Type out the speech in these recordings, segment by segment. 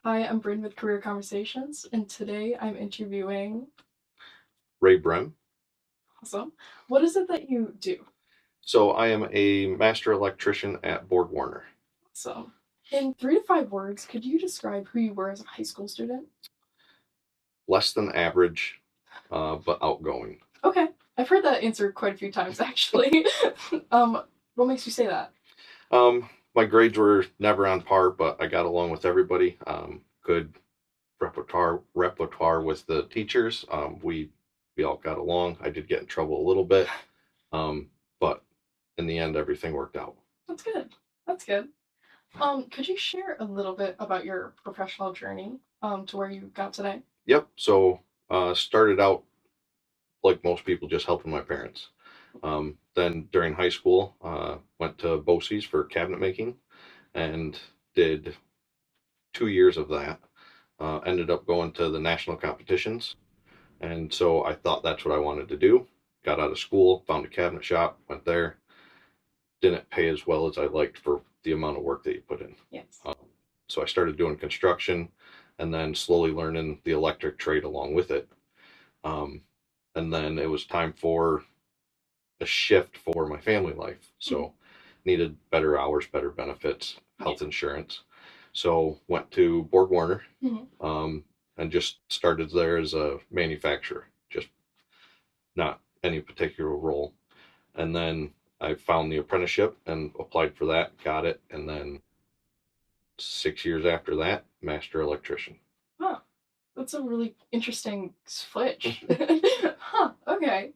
Hi, I'm Bryn with Career Conversations, and today I'm interviewing. Ray Brehm. Awesome. What is it that you do? So I am a master electrician at Borg Warner. So, in 3 to 5 words, could you describe who you were as a high school student? Less than average, but outgoing. Okay, I've heard that answer quite a few times actually. um, what makes you say that? My grades were never on par, but I got along with everybody. Good repertoire with the teachers. We all got along. I did get in trouble a little bit, but in the end, everything worked out. That's good. That's good. Could you share a little bit about your professional journey to where you got today? Yep. So started out like most people, just helping my parents. Then during high school, went to BOCES for cabinet making and did 2 years of that. Ended up going to the national competitions. And so I thought that's what I wanted to do. Got out of school, found a cabinet shop, went there. Didn't pay as well as I liked for the amount of work that you put in. Yes. So I started doing construction and then slowly learning the electric trade along with it. Um, and then it was time for a shift for my family life. So needed better hours, better benefits, health insurance. So went to Borg Warner, and just started there as a manufacturer, just not any particular role. And then I found the apprenticeship and applied for that, got it, and then 6 years after that, Master Electrician. Huh. That's a really interesting switch. Huh. Okay.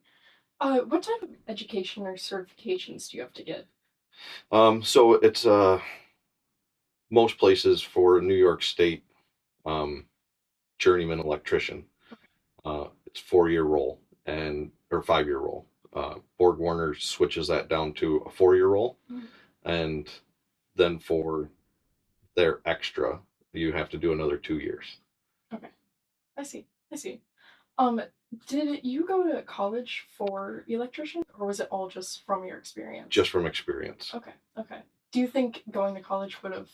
What type of education or certifications do you have to get? So it's most places for New York State um, journeyman electrician. It's 4 year roll and or 5 year roll. Borg Warner switches that down to a 4 year roll, and then for their extra, you have to do another 2 years. Okay, I see. I see. Um, did you go to college for electrician, or was it all just from your experience? Just from experience. Okay. Okay. Do you think going to college would have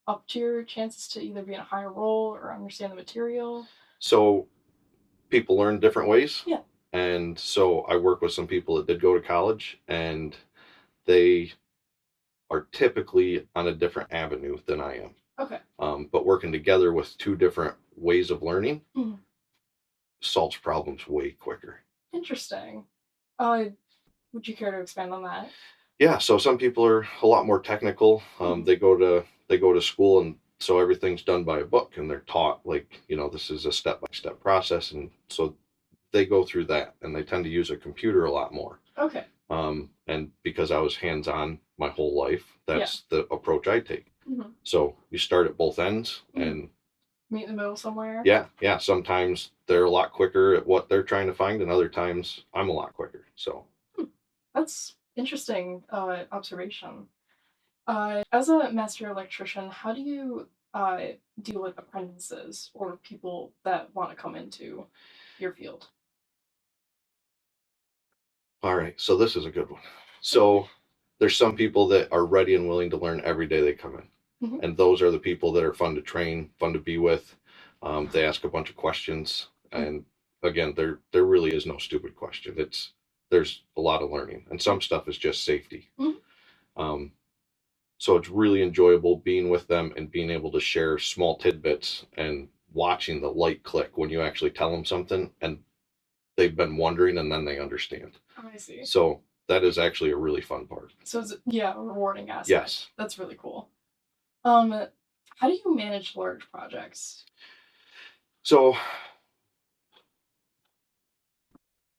upped your chances to either be in a higher role or understand the material? So people learn different ways. Yeah. And so I work with some people that did go to college, and they are typically on a different avenue than I am. Okay. But working together with two different ways of learning Mhm. solves problems way quicker. Interesting. Would you care to expand on that? Yeah, so some people are a lot more technical. They go to school, and so everything's done by a book, and they're taught like this is a step by step process, and so they go through that, and they tend to use a computer a lot more. Okay. And because I was hands on my whole life, that's the approach I take. So you start at both ends, and meet in the middle somewhere. yeah. Sometimes they're a lot quicker at what they're trying to find, and other times I'm a lot quicker. So That's interesting observation. As a master electrician, how do you deal with apprentices or people that want to come into your field? all right, so this is a good one. So there's some people that are ready and willing to learn every day they come in. And those are the people that are fun to train, fun to be with. They ask a bunch of questions, and again, there really is no stupid question. There's a lot of learning, and some stuff is just safety. Um, so it's really enjoyable being with them and being able to share small tidbits and watching the light click when you actually tell them something and they've been wondering and then they understand. Oh, I see. So that is actually a really fun part. So it's a rewarding aspect. Yes. That's really cool. How do you manage large projects? So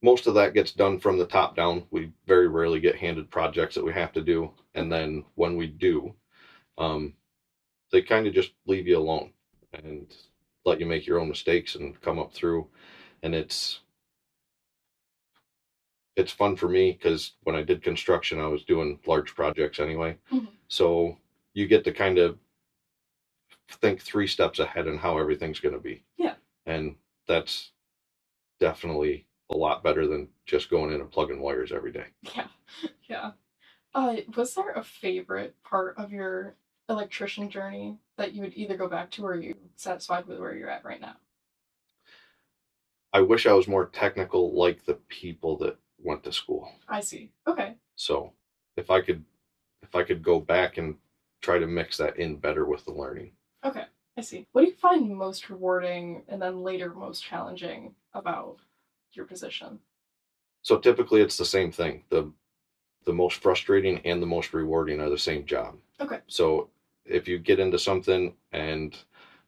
most of that gets done from the top down. We very rarely get handed projects that we have to do, and then when we do, um, they kind of just leave you alone and let you make your own mistakes and come up through. And it's fun for me because when I did construction, I was doing large projects anyway. So you get to kind of think 3 steps ahead on how everything's going to be. Yeah. And that's definitely a lot better than just going in and plugging wires every day. Yeah. Yeah. Was there a favorite part of your electrician journey that you would either go back to, or are you satisfied with where you're at right now? I wish I was more technical like the people that went to school. I see. Okay. So if I could go back and try to mix that in better with the learning. Okay. I see. What do you find most rewarding and then later most challenging about your position? So typically it's the same thing. The most frustrating and the most rewarding are the same job. Okay. So if you get into something and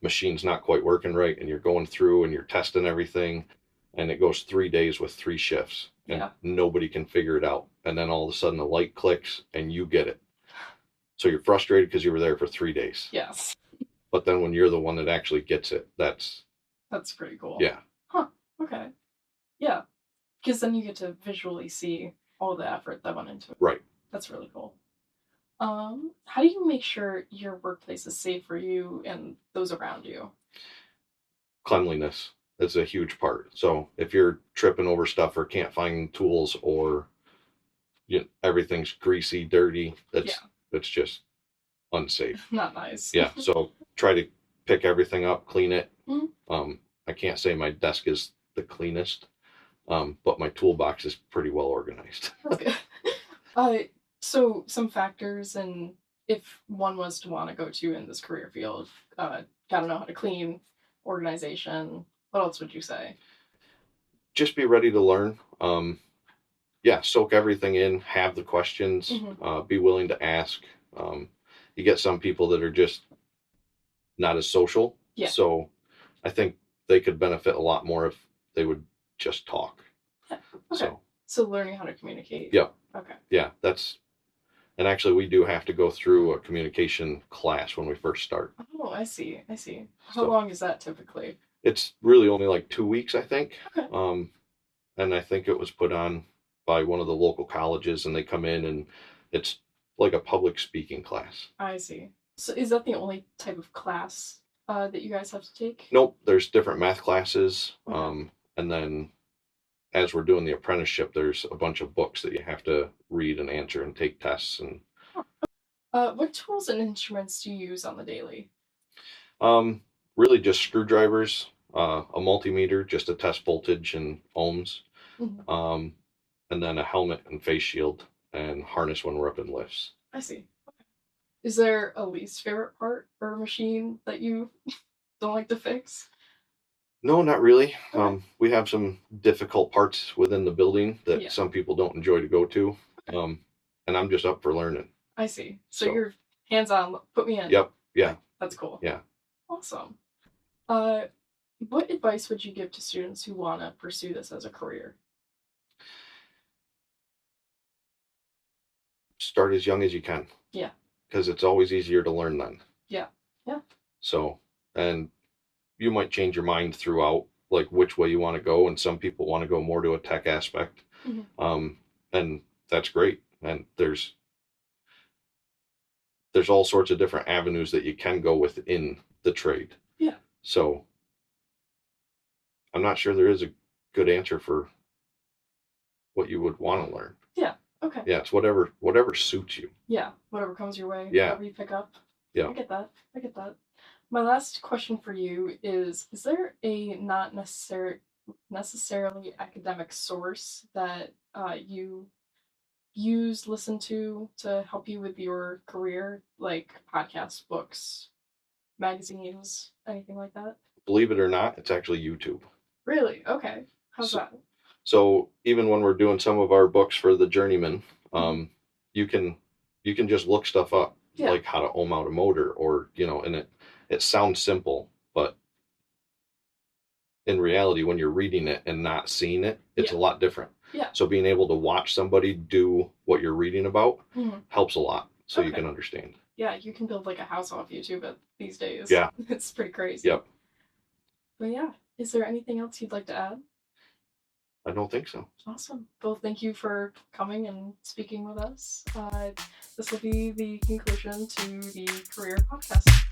machine's not quite working right and you're going through and you're testing everything and it goes 3 days with 3 shifts and Yeah. nobody can figure it out, and then all of a sudden the light clicks and you get it. So you're frustrated because you were there for 3 days. Yes. But then when you're the one that actually gets it, that's pretty cool. Yeah. Huh. Okay. Yeah. Because then you get to visually see all the effort that went into it. Right. That's really cool. How do you make sure your workplace is safe for you and those around you? Cleanliness is a huge part. So if you're tripping over stuff or can't find tools, or everything's greasy, dirty, that's just unsafe. Not nice. Yeah. So try to pick everything up, clean it. Mm-hmm. I can't say my desk is the cleanest, but my toolbox is pretty well organized. That's good. So some factors, and if one was to want to go to in this career field, gotta know how to clean, organization. What else would you say? Just be ready to learn. Soak everything in, have the questions, be willing to ask. You get some people that are just not as social. Yeah. So I think they could benefit a lot more if they would just talk. Yeah. Okay. So learning how to communicate. Yeah. Okay. Yeah, and actually we do have to go through a communication class when we first start. Oh, I see. How long is that typically? It's really only like 2 weeks, I think. Okay. And I think it was put on by one of the local colleges, and they come in and it's like a public speaking class. I see. So is that the only type of class that you guys have to take? Nope, there's different math classes. And then as we're doing the apprenticeship, there's a bunch of books that you have to read and answer and take tests. And what tools and instruments do you use on the daily? Really just screwdrivers, a multimeter just to test voltage and ohms, and then a helmet and face shield and harness when we're up in lifts. I see. Okay. Is there a least favorite part or machine that you don't like to fix? No, not really. Okay. We have some difficult parts within the building that some people don't enjoy to go to. And I'm just up for learning. I see. So you're hands-on, put me in. Yep. Yeah. That's cool. Yeah. Awesome. What advice would you give to students who want to pursue this as a career? Start as young as you can. Yeah. Because it's always easier to learn then. Yeah. Yeah. So, and you might change your mind throughout, like which way you want to go. And some people want to go more to a tech aspect. And that's great. And there's all sorts of different avenues that you can go within the trade. Yeah. So I'm not sure there is a good answer for what you would want to learn. Yeah. Okay. Yeah, it's whatever suits you. Yeah, whatever comes your way. Yeah. Whatever you pick up. Yeah. I get that. My last question for you is there a not necessarily academic source that you listen to help you with your career, like podcasts, books, magazines, anything like that? Believe it or not, it's actually YouTube. Really? Okay. How's that? So even when we're doing some of our books for the journeyman, you can just look stuff up, like how to ohm out a motor, or and it sounds simple, but in reality, when you're reading it and not seeing it, it's a lot different. Yeah. So being able to watch somebody do what you're reading about helps a lot, so you can understand. Yeah, you can build like a house off YouTube these days. Yeah. It's pretty crazy. Yep. But yeah, is there anything else you'd like to add? I don't think so. Awesome. Well, thank you for coming and speaking with us. This will be the conclusion to the career podcast.